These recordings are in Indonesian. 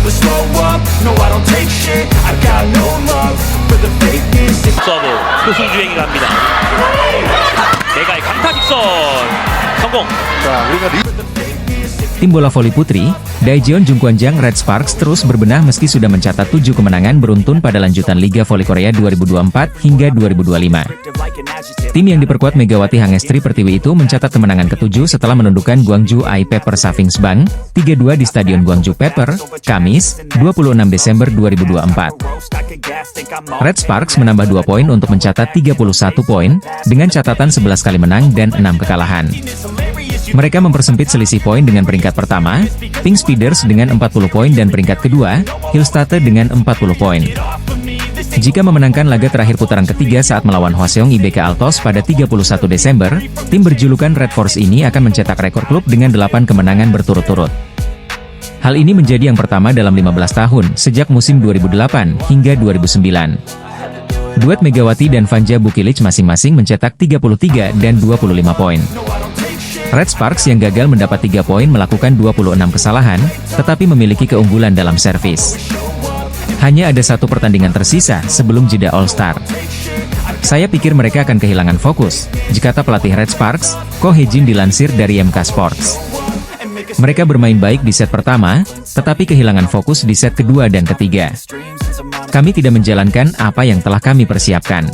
never slow up, no I don't take shit, I got no love for the fakeness. 서브 표승주에게 갑니다. 메가의 강타 직선 성공. 자, 우리가 Tim bola voli putri, Daejeon Jungkwanjang Red Sparks terus berbenah meski sudah mencatat 7 kemenangan beruntun pada lanjutan Liga Voli Korea 2024 hingga 2025. Tim yang diperkuat Megawati Hangestri Pertiwi itu mencatat kemenangan ke-7 setelah menundukkan Gwangju I Pepper Savings Bank 3-2 di Stadion Gwangju Pepper, Kamis, 26 Desember 2024. Red Sparks menambah 2 poin untuk mencatat 31 poin, dengan catatan 11 kali menang dan 6 kekalahan. Mereka mempersempit selisih poin dengan peringkat pertama, Pink Speeders dengan 40 poin dan peringkat kedua, Hillstate dengan 40 poin. Jika memenangkan laga terakhir putaran ketiga saat melawan Hwaseong IBK Altos pada 31 Desember, tim berjulukan Red Force ini akan mencetak rekor klub dengan 8 kemenangan berturut-turut. Hal ini menjadi yang pertama dalam 15 tahun, sejak musim 2008 hingga 2009. Duet Megawati dan Vanja Bukilic masing-masing mencetak 33 dan 25 poin. Red Sparks yang gagal mendapat 3 poin melakukan 26 kesalahan, tetapi memiliki keunggulan dalam servis. Hanya ada 1 pertandingan tersisa sebelum jeda All-Star. Saya pikir mereka akan kehilangan fokus, kata pelatih Red Sparks, Ko Hye-jin dilansir dari MK Sports. Mereka bermain baik di set pertama, tetapi kehilangan fokus di set kedua dan ketiga. Kami tidak menjalankan apa yang telah kami persiapkan.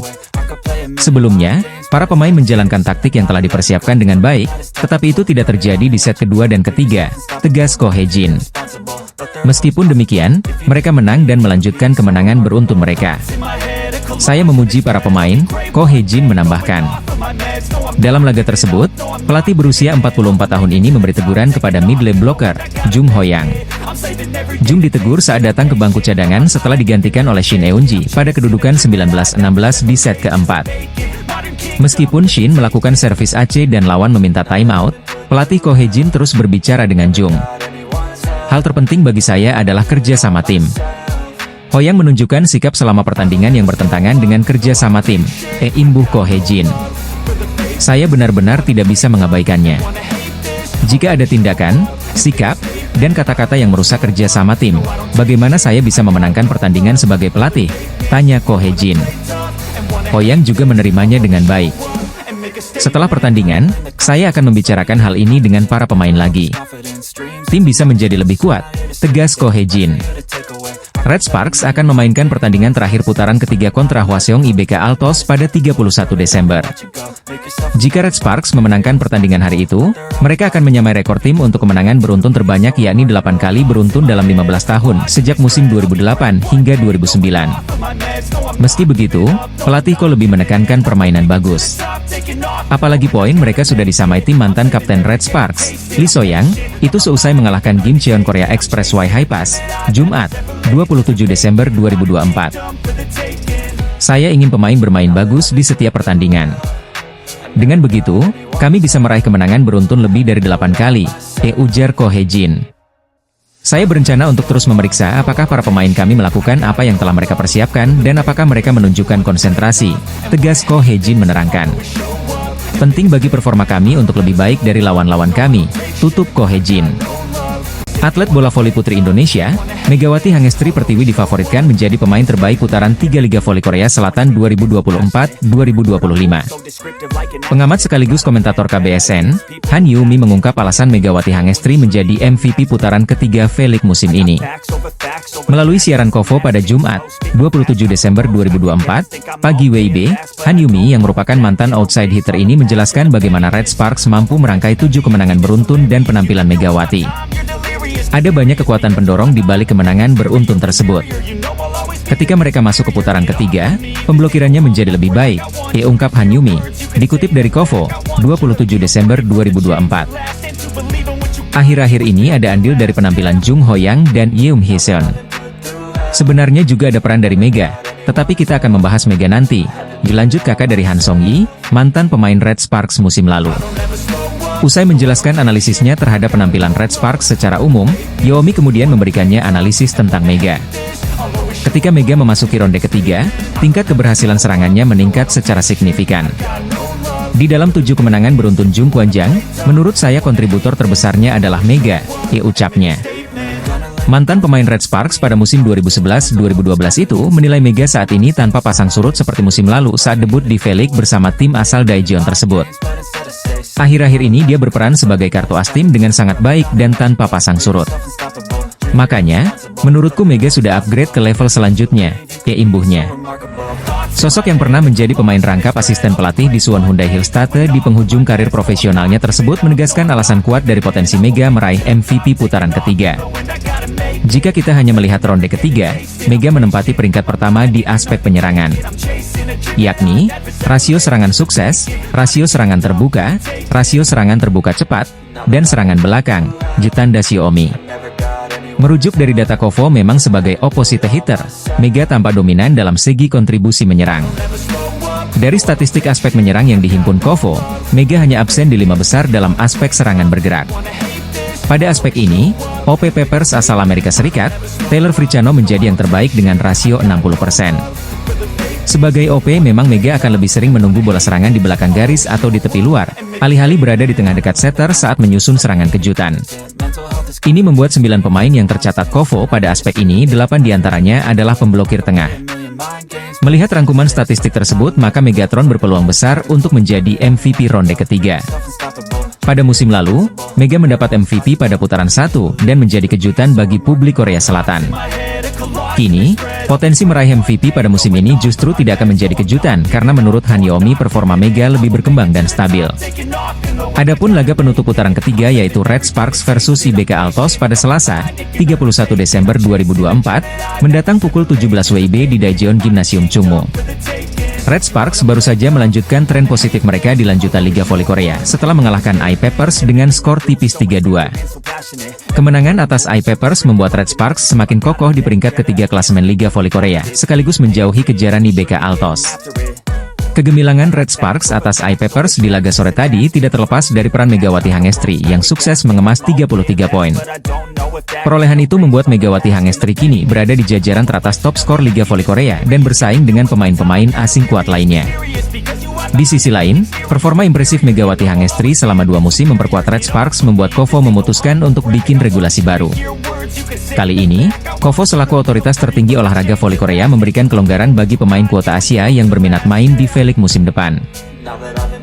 Sebelumnya, para pemain menjalankan taktik yang telah dipersiapkan dengan baik, tetapi itu tidak terjadi di set kedua dan ketiga, tegas Ko Hye-jin. Meskipun demikian, mereka menang dan melanjutkan kemenangan beruntun mereka. Saya memuji para pemain, Ko Hye-jin menambahkan. Dalam laga tersebut, pelatih berusia 44 tahun ini memberi teguran kepada mid-lane blocker, Jung Ho-yang. Jung ditegur saat datang ke bangku cadangan setelah digantikan oleh Shin Eun-ji pada kedudukan 19-16 di set keempat. Meskipun Shin melakukan servis AC dan lawan meminta timeout, pelatih Ko Hye-jin terus berbicara dengan Jung. Hal terpenting bagi saya adalah kerja sama tim. Ho-yang menunjukkan sikap selama pertandingan yang bertentangan dengan kerja sama tim, imbuh Ko Hye-jin. Saya benar-benar tidak bisa mengabaikannya. Jika ada tindakan, sikap, dan kata-kata yang merusak kerja sama tim, bagaimana saya bisa memenangkan pertandingan sebagai pelatih? Tanya Ko Hye-jin. Ho-yang juga menerimanya dengan baik. Setelah pertandingan, saya akan membicarakan hal ini dengan para pemain lagi. Tim bisa menjadi lebih kuat, tegas Ko Hye-jin. Red Sparks akan memainkan pertandingan terakhir putaran ketiga kontra Hwaseong IBK Altos pada 31 Desember. Jika Red Sparks memenangkan pertandingan hari itu, mereka akan menyamai rekor tim untuk kemenangan beruntun terbanyak yakni 8 kali beruntun dalam 15 tahun sejak musim 2008 hingga 2009. Meski begitu, pelatih Ko lebih menekankan permainan bagus. Apalagi poin mereka sudah disamai tim mantan kapten Red Sparks, Lee So-young, itu seusai mengalahkan Kim Cheon Korea Expressway High Pass, Jumat, 27 Desember 2024. Saya ingin pemain bermain bagus di setiap pertandingan. Dengan begitu, kami bisa meraih kemenangan beruntun lebih dari 8 kali, ujar Ko Hye-jin. Saya berencana untuk terus memeriksa apakah para pemain kami melakukan apa yang telah mereka persiapkan dan apakah mereka menunjukkan konsentrasi, tegas Ko Hye-jin menerangkan. Penting bagi performa kami untuk lebih baik dari lawan-lawan kami, tutup Ko Hye-jin. Atlet bola voli putri Indonesia, Megawati Hangestri Pertiwi difavoritkan menjadi pemain terbaik putaran 3 Liga Voli Korea Selatan 2024-2025. Pengamat sekaligus komentator KBSN, Han Yumi mengungkap alasan Megawati Hangestri menjadi MVP putaran ketiga V-League musim ini. Melalui siaran KOFO pada Jumat, 27 Desember 2024, pagi WIB, Han Yumi yang merupakan mantan outside hitter ini menjelaskan bagaimana Red Sparks mampu merangkai 7 kemenangan beruntun dan penampilan Megawati. Ada banyak kekuatan pendorong di balik kemenangan beruntun tersebut. Ketika mereka masuk ke putaran ketiga, pemblokirannya menjadi lebih baik, ungkap Han Yumi, dikutip dari KOFO, 27 Desember 2024. Akhir-akhir ini ada andil dari penampilan Jung Ho-yang dan Yeum Hee-seon. Sebenarnya juga ada peran dari Mega, tetapi kita akan membahas Mega nanti, dilanjut kakak dari Han Song-yi, mantan pemain Red Sparks musim lalu. Usai menjelaskan analisisnya terhadap penampilan Red Sparks secara umum, Yomi kemudian memberikannya analisis tentang Mega. Ketika Mega memasuki ronde ketiga, tingkat keberhasilan serangannya meningkat secara signifikan. Di dalam 7 kemenangan beruntun Jungkwanjang, menurut saya kontributor terbesarnya adalah Mega, ucapnya. Mantan pemain Red Sparks pada musim 2011-2012 itu menilai Mega saat ini tanpa pasang surut seperti musim lalu saat debut di V-League bersama tim asal Daejeon tersebut. Akhir-akhir ini dia berperan sebagai kartu as tim dengan sangat baik dan tanpa pasang surut. Makanya, menurutku Mega sudah upgrade ke level selanjutnya, ya imbuhnya. Sosok yang pernah menjadi pemain rangkap asisten pelatih di Suwon Hyundai Hillstate di penghujung karir profesionalnya tersebut menegaskan alasan kuat dari potensi Mega meraih MVP putaran ketiga. Jika kita hanya melihat ronde ketiga, Mega menempati peringkat pertama di aspek penyerangan, yakni rasio serangan sukses, rasio serangan terbuka cepat, dan serangan belakang, Jetanda Xiaomi. Merujuk dari data Kovo memang sebagai opposite hitter, Mega tampak dominan dalam segi kontribusi menyerang. Dari statistik aspek menyerang yang dihimpun Kovo, Mega hanya absen di 5 besar dalam aspek serangan bergerak. Pada aspek ini, OP Peppers asal Amerika Serikat, Taylor Friciano menjadi yang terbaik dengan rasio 60%. Sebagai OP memang Mega akan lebih sering menunggu bola serangan di belakang garis atau di tepi luar, alih-alih berada di tengah dekat setter saat menyusun serangan kejutan. Ini membuat 9 pemain yang tercatat Kovo pada aspek ini, 8 diantaranya adalah pemblokir tengah. Melihat rangkuman statistik tersebut, maka Megatron berpeluang besar untuk menjadi MVP ronde ketiga. Pada musim lalu, Mega mendapat MVP pada putaran 1 dan menjadi kejutan bagi publik Korea Selatan. Kini, potensi meraih MVP pada musim ini justru tidak akan menjadi kejutan karena menurut Han Yeomi performa Mega lebih berkembang dan stabil. Adapun laga penutup putaran ketiga yaitu Red Sparks versus IBK Altos pada Selasa, 31 Desember 2024, mendatang pukul 17 WIB di Daejeon Gymnasium Chungmu. Red Sparks baru saja melanjutkan tren positif mereka di lanjutan Liga Voli Korea setelah mengalahkan I Peppers dengan skor tipis 3-2. Kemenangan atas I Peppers membuat Red Sparks semakin kokoh di peringkat ketiga klasemen Liga Voli Korea, sekaligus menjauhi kejaran IBK Altos. Kegemilangan Red Sparks atas I Peppers di laga sore tadi tidak terlepas dari peran Megawati Hangestri yang sukses mengemas 33 poin. Perolehan itu membuat Megawati Hangestri kini berada di jajaran teratas top skor Liga Voli Korea dan bersaing dengan pemain-pemain asing kuat lainnya. Di sisi lain, performa impresif Megawati Hangestri selama 2 musim memperkuat Red Sparks membuat Kovo memutuskan untuk bikin regulasi baru. Kali ini, Kovo selaku otoritas tertinggi olahraga voli Korea memberikan kelonggaran bagi pemain kuota Asia yang berminat main di V-League musim depan.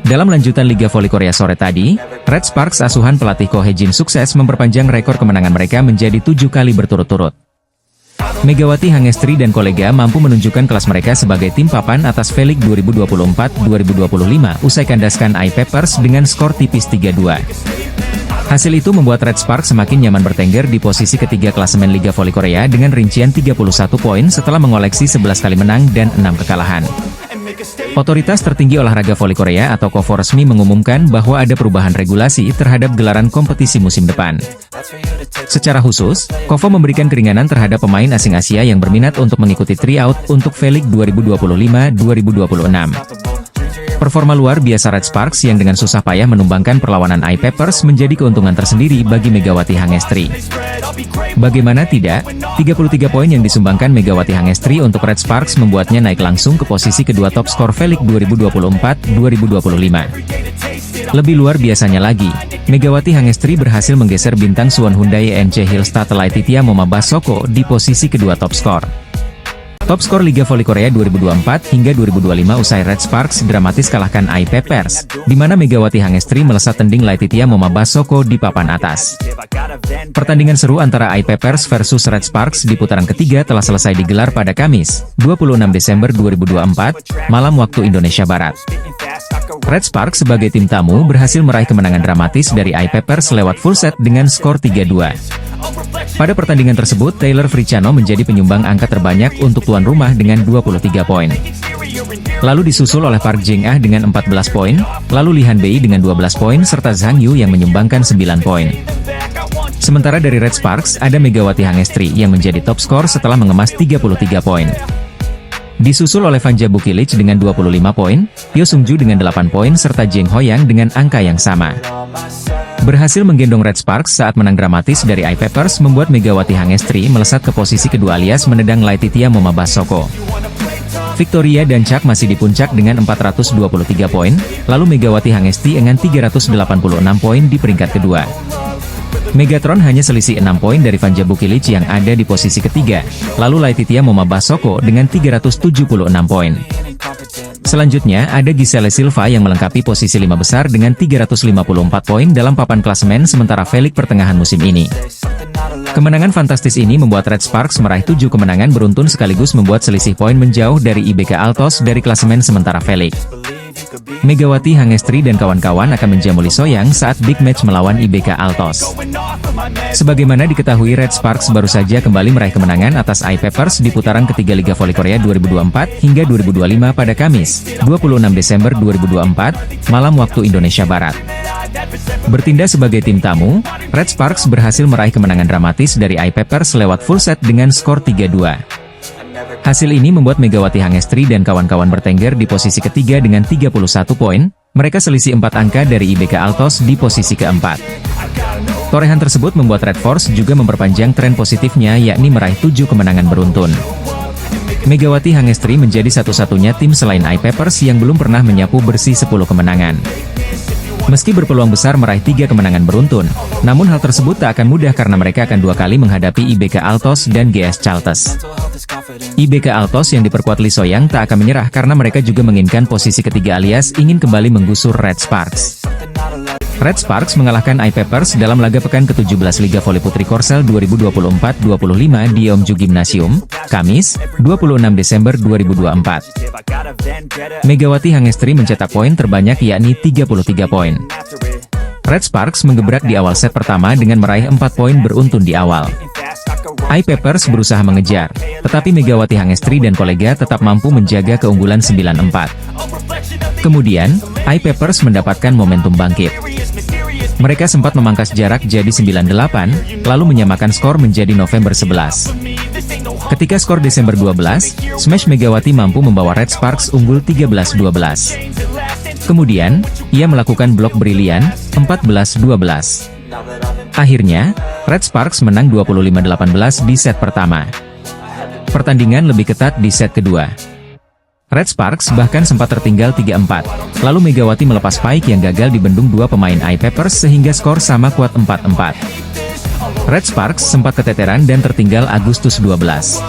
Dalam lanjutan Liga Voli Korea sore tadi, Red Sparks asuhan pelatih Ko Hye-jin sukses memperpanjang rekor kemenangan mereka menjadi 7 kali berturut-turut. Megawati Hangestri dan kolega mampu menunjukkan kelas mereka sebagai tim papan atas V-League 2024-2025 usai kandaskan I Peppers dengan skor tipis 3-2. Hasil itu membuat Red Sparks semakin nyaman bertengger di posisi ketiga klasemen Liga Voli Korea dengan rincian 31 poin setelah mengoleksi 11 kali menang dan 6 kekalahan. Otoritas tertinggi olahraga voli Korea atau Kovo resmi mengumumkan bahwa ada perubahan regulasi terhadap gelaran kompetisi musim depan. Secara khusus, Kovo memberikan keringanan terhadap pemain asing Asia yang berminat untuk mengikuti tryout untuk V-League 2025-2026. Performa luar biasa Red Sparks yang dengan susah payah menumbangkan perlawanan I Peppers menjadi keuntungan tersendiri bagi Megawati Hangestri. Bagaimana tidak, 33 poin yang disumbangkan Megawati Hangestri untuk Red Sparks membuatnya naik langsung ke posisi kedua top skor V-League 2024-2025. Lebih luar biasanya lagi, Megawati Hangestri berhasil menggeser bintang Suwon Hyundai ENC Hillstate Laetitia Momaba Soko di posisi kedua top skor. Top skor Liga Voli Korea 2024 hingga 2025 usai Red Sparks dramatis kalahkan I Peppers, di mana Megawati Hangestri melesat tending Laetitia Momaba Soko di papan atas. Pertandingan seru antara I Peppers versus Red Sparks di putaran ketiga telah selesai digelar pada Kamis, 26 Desember 2024, malam waktu Indonesia Barat. Red Sparks sebagai tim tamu berhasil meraih kemenangan dramatis dari I Peppers lewat full set dengan skor 3-2. Pada pertandingan tersebut, Taylor Friciano menjadi penyumbang angka terbanyak untuk tuan rumah dengan 23 poin. Lalu disusul oleh Park Jeng-ah dengan 14 poin, lalu Lee Han Bei dengan 12 poin serta Zhang Yu yang menyumbangkan 9 poin. Sementara dari Red Sparks ada Megawati Hangestri yang menjadi top skor setelah mengemas 33 poin. Disusul oleh Vanja Bukilic dengan 25 poin, Pyo Sung-ju dengan 8 poin serta Jeng Hoyang dengan angka yang sama. Berhasil menggendong Red Sparks saat menang dramatis dari I Peppers membuat Megawati Hangestri melesat ke posisi kedua alias menendang Laetitia Momaba Soko. Victoria dan Chak masih di puncak dengan 423 poin, lalu Megawati Hangestri dengan 386 poin di peringkat kedua. Megatron hanya selisih 6 poin dari Vanja Bukilic yang ada di posisi ketiga, lalu Laetitia Momabasoko dengan 376 poin. Selanjutnya ada Giselle Silva yang melengkapi posisi 5 besar dengan 354 poin dalam papan klasemen sementara Felix pertengahan musim ini. Kemenangan fantastis ini membuat Red Sparks meraih 7 kemenangan beruntun sekaligus membuat selisih poin menjauh dari IBK Altos dari klasemen sementara Felix. Megawati Hangestri dan kawan-kawan akan menjamu Lee Soyang saat big match melawan IBK Altos. Sebagaimana diketahui, Red Sparks baru saja kembali meraih kemenangan atas iPappers di putaran ketiga Liga Voli Korea 2024 hingga 2025 pada Kamis, 26 Desember 2024, malam waktu Indonesia Barat. Bertindak sebagai tim tamu, Red Sparks berhasil meraih kemenangan dramatis dari iPappers lewat full set dengan skor 3-2. Hasil ini membuat Megawati Hangestri dan kawan-kawan bertengger di posisi ketiga dengan 31 poin, mereka selisih 4 angka dari IBK Altos di posisi keempat. Torehan tersebut membuat Red Force juga memperpanjang tren positifnya yakni meraih 7 kemenangan beruntun. Megawati Hangestri menjadi satu-satunya tim selain iPappers yang belum pernah menyapu bersih 10 kemenangan. Meski berpeluang besar meraih 3 kemenangan beruntun, namun hal tersebut tak akan mudah karena mereka akan 2 kali menghadapi IBK Altos dan GS Chaltes. IBK Altos yang diperkuat Lee Soyang tak akan menyerah karena mereka juga menginginkan posisi ketiga alias ingin kembali menggusur Red Sparks. Red Sparks mengalahkan iPappers dalam laga pekan ke-17 Liga Voli Putri Korsel 2024-25 di Yeomju Gymnasium, Kamis, 26 Desember 2024. Megawati Hangestri mencetak poin terbanyak yakni 33 poin. Red Sparks menggebrak di awal set pertama dengan meraih 4 poin beruntun di awal. iPappers berusaha mengejar, tetapi Megawati Hangestri dan kolega tetap mampu menjaga keunggulan 9-4. Kemudian, iPappers mendapatkan momentum bangkit. Mereka sempat memangkas jarak jadi 9-8, lalu menyamakan skor menjadi November 11. Ketika skor Desember 12, smash Megawati mampu membawa Red Sparks unggul 13-12. Kemudian, ia melakukan blok brilian, 14-12. Akhirnya, Red Sparks menang 25-18 di set pertama. Pertandingan lebih ketat di set kedua. Red Sparks bahkan sempat tertinggal 3-4, lalu Megawati melepas spike yang gagal dibendung 2 pemain iPappers sehingga skor sama kuat 4-4. Red Sparks sempat keteteran dan tertinggal Agustus 12.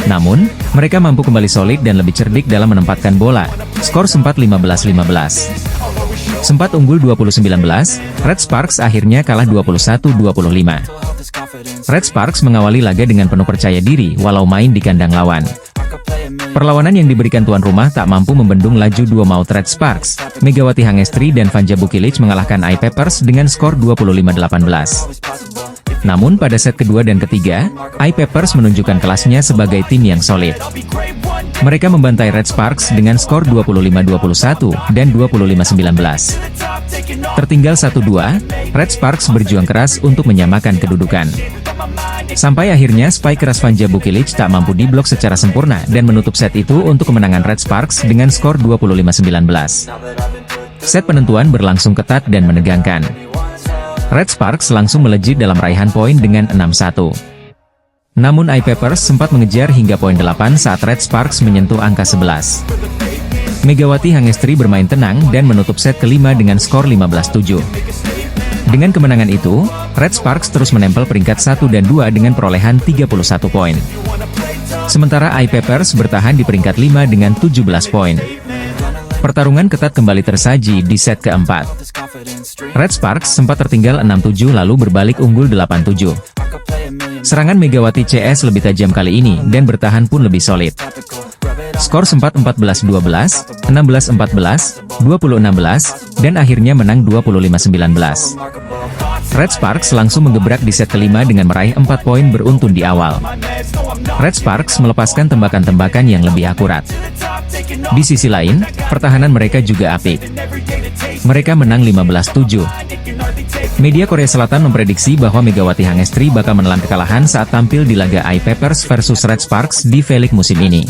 Namun, mereka mampu kembali solid dan lebih cerdik dalam menempatkan bola, skor sempat 15-15. Sempat unggul 20-19, Red Sparks akhirnya kalah 21-25. Red Sparks mengawali laga dengan penuh percaya diri walau main di kandang lawan. Perlawanan yang diberikan tuan rumah tak mampu membendung laju 2 maut Red Sparks. Megawati Hangestri dan Vanja Bukilic mengalahkan iPappers dengan skor 25-18. Namun pada set kedua dan ketiga, iPappers menunjukkan kelasnya sebagai tim yang solid. Mereka membantai Red Sparks dengan skor 25-21 dan 25-19. Tertinggal 1-2, Red Sparks berjuang keras untuk menyamakan kedudukan. Sampai akhirnya spike keras Vanja Bukilic tak mampu diblok secara sempurna dan menutup set itu untuk kemenangan Red Sparks dengan skor 25-19. Set penentuan berlangsung ketat dan menegangkan. Red Sparks langsung melejit dalam raihan poin dengan 6-1. Namun iPappers sempat mengejar hingga poin 8 saat Red Sparks menyentuh angka 11. Megawati Hangestri bermain tenang dan menutup set kelima dengan skor 15-7. Dengan kemenangan itu, Red Sparks terus menempel peringkat 1 dan 2 dengan perolehan 31 poin. Sementara iPappers bertahan di peringkat 5 dengan 17 poin. Pertarungan ketat kembali tersaji di set keempat. Red Sparks sempat tertinggal 6-7 lalu berbalik unggul 8-7. Serangan Megawati CS lebih tajam kali ini dan bertahan pun lebih solid. Skor sempat 14-12, 16-14, 20-16, dan akhirnya menang 25-19. Red Sparks langsung menggebrak di set kelima dengan meraih 4 poin beruntun di awal. Red Sparks melepaskan tembakan-tembakan yang lebih akurat. Di sisi lain, pertahanan mereka juga apik. Mereka menang 15-7. Media Korea Selatan memprediksi bahwa Megawati Hangestri bakal menelan kekalahan saat tampil di laga iPappers versus Red Sparks di V-League musim ini.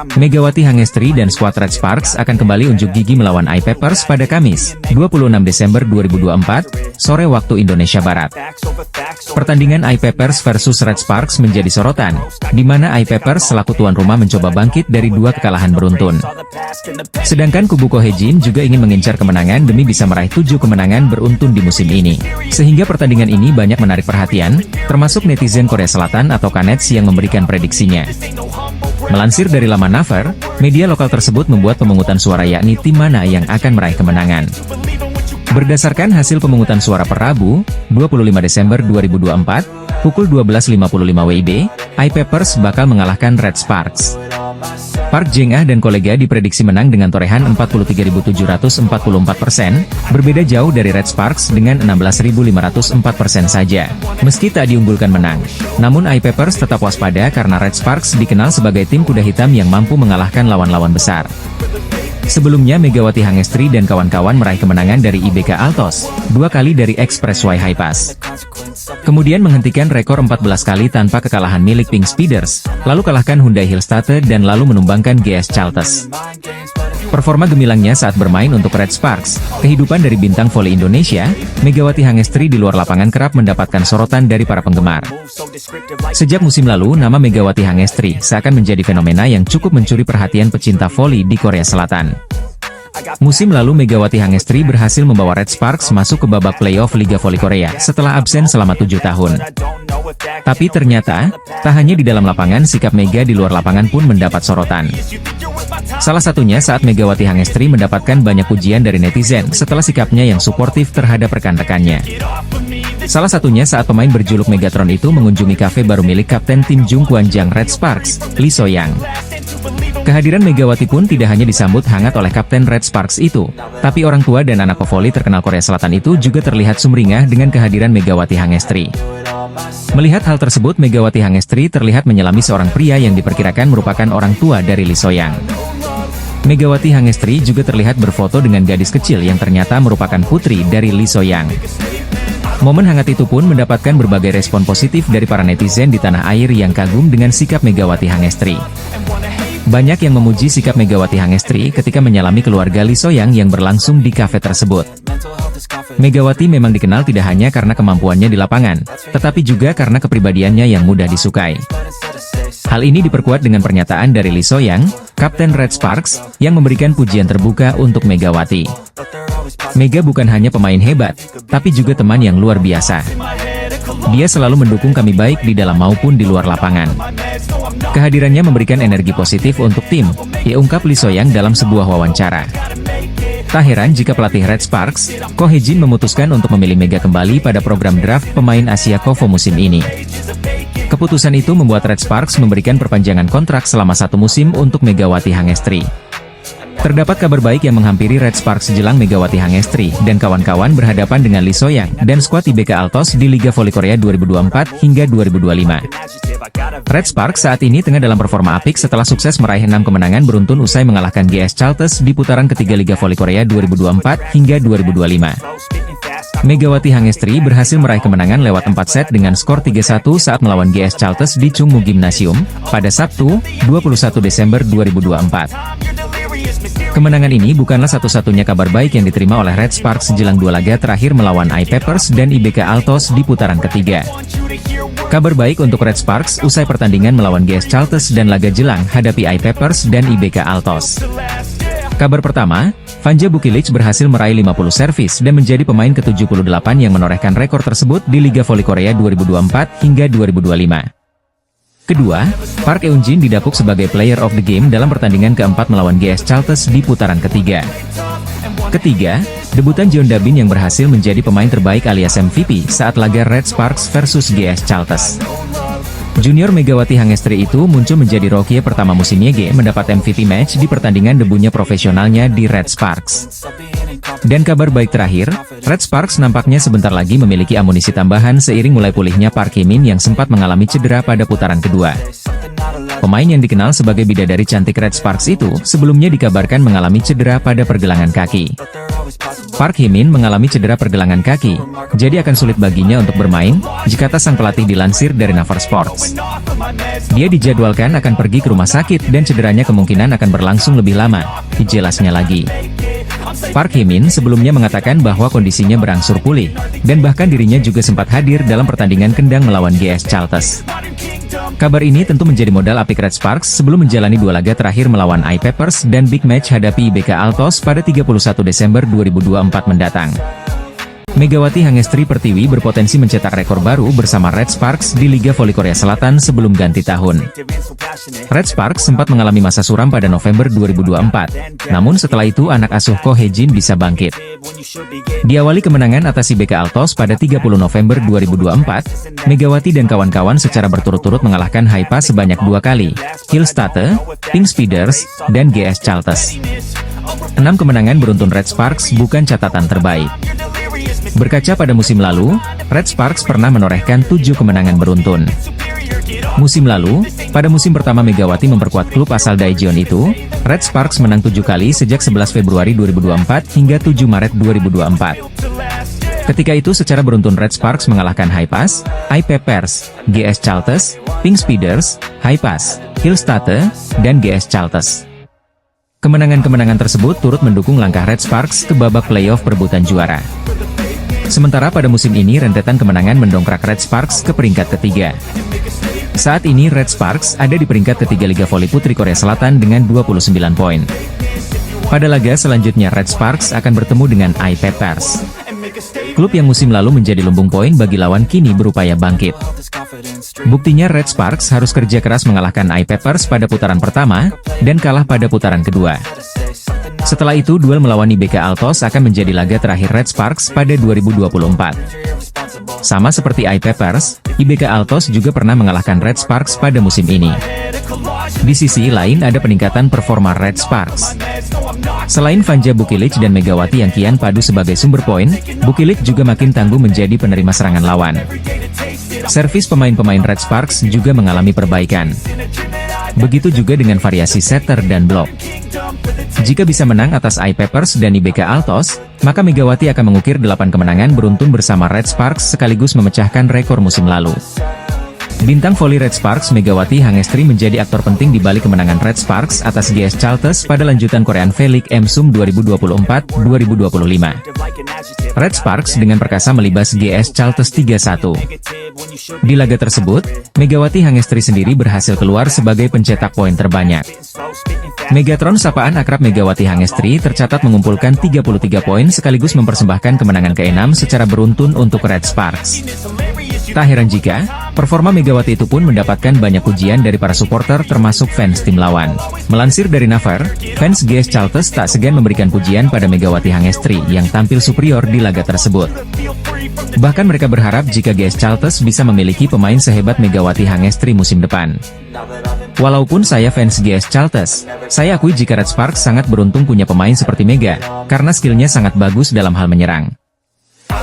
Megawati Hangestri dan skuad Red Sparks akan kembali unjuk gigi melawan I-Papers pada Kamis, 26 Desember 2024, sore waktu Indonesia Barat. Pertandingan I-Papers versus Red Sparks menjadi sorotan, di mana I-Papers selaku tuan rumah mencoba bangkit dari 2 kekalahan beruntun. Sedangkan kubu Kohejin juga ingin mengincar kemenangan demi bisa meraih 7 kemenangan beruntun di musim ini. Sehingga pertandingan ini banyak menarik perhatian, termasuk netizen Korea Selatan atau Kanets yang memberikan prediksinya. Melansir dari laman Naver, media lokal tersebut membuat pemungutan suara yakni tim mana yang akan meraih kemenangan. Berdasarkan hasil pemungutan suara per Rabu, 25 Desember 2024, pukul 12.55 WIB, I-Papers bakal mengalahkan Red Sparks. Park Jeng-ah dan kolega diprediksi menang dengan torehan 43.744%, berbeda jauh dari Red Sparks dengan 16.504% saja. Meski tak diunggulkan menang, namun I-Papers tetap waspada karena Red Sparks dikenal sebagai tim kuda hitam yang mampu mengalahkan lawan-lawan besar. Sebelumnya Megawati Hangestri dan kawan-kawan meraih kemenangan dari IBK Altos, 2 kali dari Expressway High Pass. Kemudian menghentikan rekor 14 kali tanpa kekalahan milik Pink Speeders, lalu kalahkan Hyundai Hillstate dan lalu menumbangkan GS Chalters. Performa gemilangnya saat bermain untuk Red Sparks, kehidupan dari bintang voli Indonesia, Megawati Hangestri di luar lapangan kerap mendapatkan sorotan dari para penggemar. Sejak musim lalu, nama Megawati Hangestri seakan menjadi fenomena yang cukup mencuri perhatian pecinta voli di Korea Selatan. Musim lalu Megawati Hangestri berhasil membawa Red Sparks masuk ke babak playoff Liga Voli Korea setelah absen selama 7 tahun. Tapi ternyata, tak hanya di dalam lapangan sikap Mega di luar lapangan pun mendapat sorotan. Salah satunya saat Megawati Hangestri mendapatkan banyak pujian dari netizen setelah sikapnya yang suportif terhadap rekan-rekannya. Salah satunya saat pemain berjuluk Megatron itu mengunjungi kafe baru milik kapten tim Jungkwanjang Red Sparks, Lee So-young. Kehadiran Megawati pun tidak hanya disambut hangat oleh kapten Red Sparks itu, tapi orang tua dan anak pevoli terkenal Korea Selatan itu juga terlihat sumringah dengan kehadiran Megawati Hangestri. Melihat hal tersebut, Megawati Hangestri terlihat menyelami seorang pria yang diperkirakan merupakan orang tua dari Lee So-young. Megawati Hangestri juga terlihat berfoto dengan gadis kecil yang ternyata merupakan putri dari Lee So-young. Momen hangat itu pun mendapatkan berbagai respon positif dari para netizen di tanah air yang kagum dengan sikap Megawati Hangestri. Banyak yang memuji sikap Megawati Hangestri ketika menyalami keluarga Lee So-young yang berlangsung di kafe tersebut. Megawati memang dikenal tidak hanya karena kemampuannya di lapangan, tetapi juga karena kepribadiannya yang mudah disukai. Hal ini diperkuat dengan pernyataan dari Lee So-young, kapten Red Sparks, yang memberikan pujian terbuka untuk Megawati. Mega bukan hanya pemain hebat, tapi juga teman yang luar biasa. Dia selalu mendukung kami baik di dalam maupun di luar lapangan. Kehadirannya memberikan energi positif untuk tim, ungkap Lee So-young dalam sebuah wawancara. Tak heran jika pelatih Red Sparks, Ko Hye-jin memutuskan untuk memilih Mega kembali pada program draft pemain Asia Kovo musim ini. Keputusan itu membuat Red Sparks memberikan perpanjangan kontrak selama 1 musim untuk Megawati Hangestri. Terdapat kabar baik yang menghampiri Red Sparks jelang Megawati Hangestri dan kawan-kawan berhadapan dengan Lee So-young dan skuad IBK Altos di Liga Voli Korea 2024 hingga 2025. Red Sparks saat ini tengah dalam performa apik setelah sukses meraih 6 kemenangan beruntun usai mengalahkan GS Chalters di putaran ketiga Liga Voli Korea 2024 hingga 2025. Megawati Hangestri berhasil meraih kemenangan lewat 4 set dengan skor 3-1 saat melawan GS Chalters di Chungmu Gymnasium pada Sabtu, 21 Desember 2024. Kemenangan ini bukanlah satu-satunya kabar baik yang diterima oleh Red Sparks jelang 2 laga terakhir melawan I-Papers dan IBK Altos di putaran ketiga. Kabar baik untuk Red Sparks usai pertandingan melawan GS Chalters dan laga jelang hadapi I-Papers dan IBK Altos. Kabar pertama, Vanja Bukilic berhasil meraih 50 servis dan menjadi pemain ke-78 yang menorehkan rekor tersebut di Liga Voli Korea 2024 hingga 2025. Kedua, Park Eun-jin didapuk sebagai Player of the Game dalam pertandingan keempat melawan GS Chalters di putaran ketiga. Ketiga, debutan Jeon Da-bin yang berhasil menjadi pemain terbaik alias MVP saat laga Red Sparks versus GS Chalters. Junior Megawati Hangestri itu muncul menjadi rookie pertama musim YG mendapat MVP match di pertandingan debunya profesionalnya di Red Sparks. Dan kabar baik terakhir, Red Sparks nampaknya sebentar lagi memiliki amunisi tambahan seiring mulai pulihnya Park Hye-min yang sempat mengalami cedera pada putaran kedua. Pemain yang dikenal sebagai bidadari cantik Red Sparks itu sebelumnya dikabarkan mengalami cedera pada pergelangan kaki. Park Hee-min mengalami cedera pergelangan kaki, jadi akan sulit baginya untuk bermain, jika sang pelatih dilansir dari Naver Sports. Dia dijadwalkan akan pergi ke rumah sakit dan cederanya kemungkinan akan berlangsung lebih lama, jelasnya lagi. Park Hee-min sebelumnya mengatakan bahwa kondisinya berangsur pulih, dan bahkan dirinya juga sempat hadir dalam pertandingan kendang melawan GS Chalters. Kabar ini tentu menjadi modal apik Red Sparks sebelum menjalani 2 laga terakhir melawan I-Papers dan Big Match hadapi IBK Altos pada 31 Desember 2024 mendatang. Megawati Hangestri Pertiwi berpotensi mencetak rekor baru bersama Red Sparks di Liga Voli Korea Selatan sebelum ganti tahun. Red Sparks sempat mengalami masa suram pada November 2024, namun setelah itu anak asuh Ko Hye-jin bisa bangkit. Diawali kemenangan atas IBK Altos pada 30 November 2024, Megawati dan kawan-kawan secara berturut-turut mengalahkan Haipa sebanyak 2 kali, Hillstate, Pink Speeders, dan GS Chalters. 6 kemenangan beruntun Red Sparks bukan catatan terbaik. Berkaca pada musim lalu, Red Sparks pernah menorehkan 7 kemenangan beruntun. Musim lalu, pada musim pertama Megawati memperkuat klub asal Daejeon itu, Red Sparks menang 7 kali sejak 11 Februari 2024 hingga 7 Maret 2024. Ketika itu secara beruntun Red Sparks mengalahkan Haipas, I-Papers, GS Chalters, Pink Speeders, Haipas, Hillstate, dan GS Chalters. Kemenangan-kemenangan tersebut turut mendukung langkah Red Sparks ke babak playoff perebutan juara. Sementara pada musim ini rentetan kemenangan mendongkrak Red Sparks ke peringkat ketiga. Saat ini Red Sparks ada di peringkat ketiga Liga Voli Putri Korea Selatan dengan 29 poin. Pada laga selanjutnya Red Sparks akan bertemu dengan I-Papers. Klub yang musim lalu menjadi lumbung poin bagi lawan kini berupaya bangkit. Buktinya Red Sparks harus kerja keras mengalahkan I-Papers pada putaran pertama, dan kalah pada putaran kedua. Setelah itu duel melawan IBK Altos akan menjadi laga terakhir Red Sparks pada 2024. Sama seperti I-Papers, IBK Altos juga pernah mengalahkan Red Sparks pada musim ini. Di sisi lain ada peningkatan performa Red Sparks. Selain Vanja Bukilic dan Megawati yang kian padu sebagai sumber poin, Bukilic juga makin tangguh menjadi penerima serangan lawan. Servis pemain-pemain Red Sparks juga mengalami perbaikan. Begitu juga dengan variasi setter dan blok. Jika bisa menang atas I-Papers dan IBK Altos, maka Megawati akan mengukir 8 kemenangan beruntun bersama Red Sparks sekaligus memecahkan rekor musim lalu. Bintang voli Red Sparks Megawati Hangestri menjadi aktor penting di balik kemenangan Red Sparks atas GS Chalters pada lanjutan Korean V-League MSUM 2024-2025. Red Sparks dengan perkasa melibas GS Chalters 3-1. Di laga tersebut, Megawati Hangestri sendiri berhasil keluar sebagai pencetak poin terbanyak. Megatron sapaan akrab Megawati Hangestri tercatat mengumpulkan 33 poin sekaligus mempersembahkan kemenangan ke-6 secara beruntun untuk Red Sparks. Tak heran jika performa Megawati itu pun mendapatkan banyak pujian dari para supporter termasuk fans tim lawan. Melansir dari Naver, fans GS Chalters tak segan memberikan pujian pada Megawati Hangestri yang tampil superior di laga tersebut. Bahkan mereka berharap jika GS Chalters bisa memiliki pemain sehebat Megawati Hangestri musim depan. Walaupun saya fans GS Chalters, saya akui jika Red Sparks sangat beruntung punya pemain seperti Mega, karena skillnya sangat bagus dalam hal menyerang.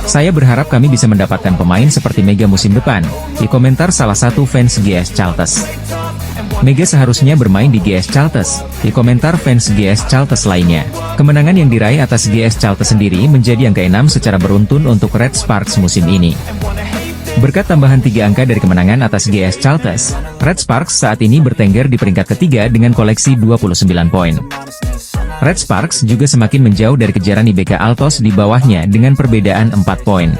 Saya berharap kami bisa mendapatkan pemain seperti Mega musim depan, di komentar salah satu fans GS Chalters. Mega seharusnya bermain di GS Chalters, di komentar fans GS Chalters lainnya. Kemenangan yang diraih atas GS Chalters sendiri menjadi yang ke-6 secara beruntun untuk Red Sparks musim ini. Berkat tambahan 3 angka dari kemenangan atas GS Chalters, Red Sparks saat ini bertengger di peringkat ketiga dengan koleksi 29 poin. Red Sparks juga semakin menjauh dari kejaran IBK Altos di bawahnya dengan perbedaan 4 poin.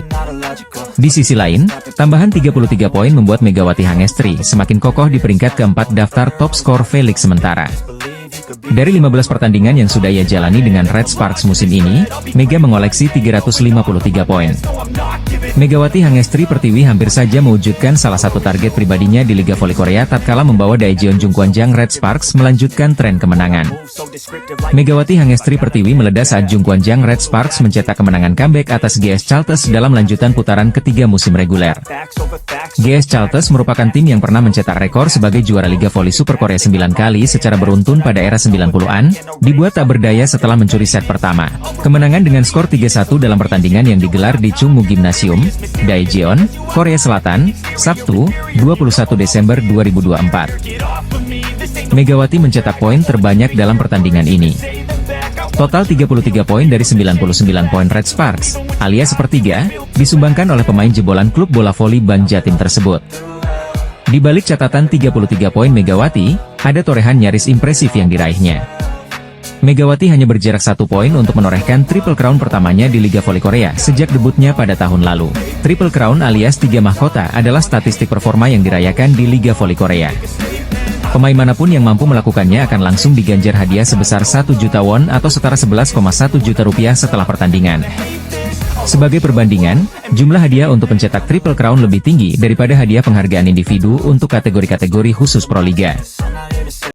Di sisi lain, tambahan 33 poin membuat Megawati Hangestri semakin kokoh di peringkat keempat daftar top skor V-League sementara. Dari 15 pertandingan yang sudah ia jalani dengan Red Sparks musim ini, Mega mengoleksi 353 poin. Megawati Hangestri Pertiwi hampir saja mewujudkan salah satu target pribadinya di Liga Voli Korea tatkala membawa Daejeon Jungkwanjang Red Sparks melanjutkan tren kemenangan. Megawati Hangestri Pertiwi meledak saat Jungkwanjang Red Sparks mencetak kemenangan comeback atas GS Chalters dalam lanjutan putaran ketiga musim reguler. GS Chalters merupakan tim yang pernah mencetak rekor sebagai juara Liga Voli Super Korea 9 kali secara beruntun pada era 90-an, dibuat tak berdaya setelah mencuri set pertama. Kemenangan dengan skor 3-1 dalam pertandingan yang digelar di Chungmu Gymnasium, Daejeon, Korea Selatan, Sabtu, 21 Desember 2024. Megawati mencetak poin terbanyak dalam pertandingan ini. Total 33 poin dari 99 poin Red Sparks, alias sepertiga, disumbangkan oleh pemain jebolan klub bola voli Ban Jatim tersebut. Di balik catatan 33 poin Megawati, ada torehan nyaris impresif yang diraihnya. Megawati hanya berjarak 1 poin untuk menorehkan Triple Crown pertamanya di Liga Voli Korea sejak debutnya pada tahun lalu. Triple Crown alias 3 mahkota adalah statistik performa yang dirayakan di Liga Voli Korea. Pemain manapun yang mampu melakukannya akan langsung diganjar hadiah sebesar 1 juta won atau setara 11,1 juta rupiah setelah pertandingan. Sebagai perbandingan, jumlah hadiah untuk pencetak Triple Crown lebih tinggi daripada hadiah penghargaan individu untuk kategori-kategori khusus Proliga.